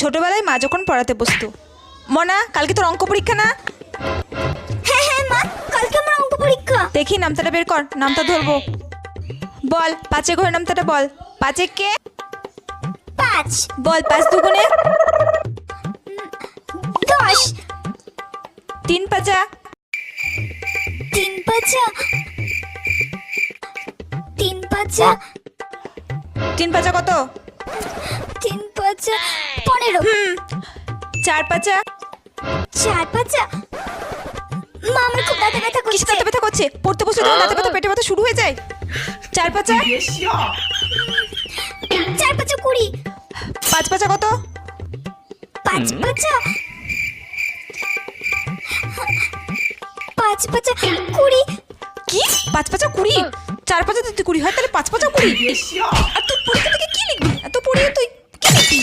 ছোটবেলায় মা যখন পড়াতে বসতো, মনা কালকে তোর অঙ্ক পরীক্ষা না? হ্যাঁ হ্যাঁ মা, কালকে আমার অঙ্ক পরীক্ষা। দেখি নামতাটা বের কর, নামতা ধরবো। বল পাঁচে ঘরে নামতাটা বল। পাঁচে কে? 5 বল 5 দুগুণে 10 3 পাঁচা 3 পাঁচা 3 পাঁচা 3 পাঁচা কত? 3 পাঁচা 15 4 পাঁচা 4 পাঁচা। মা আমার খুব দাঁতে ব্যথা কিসে করছে। দাঁতে ব্যথা করছে? পড়তে বসে তখন দাঁতে ব্যথা পেটে ব্যথা শুরু হয়ে যায়। 4 পাঁচা 4 পাঁচা 20 5 পাঁচা কত? 5 পাঁচা 5 পাঁচা 20। কি 5 পাঁচা 20? 4 পাঁচা যদি 20 হয় তাহলে 5 পাঁচা 20। আর তুই পরীক্ষা থেকে কি লিখবি? এত পড়িয়ে তুই কি লিখবি?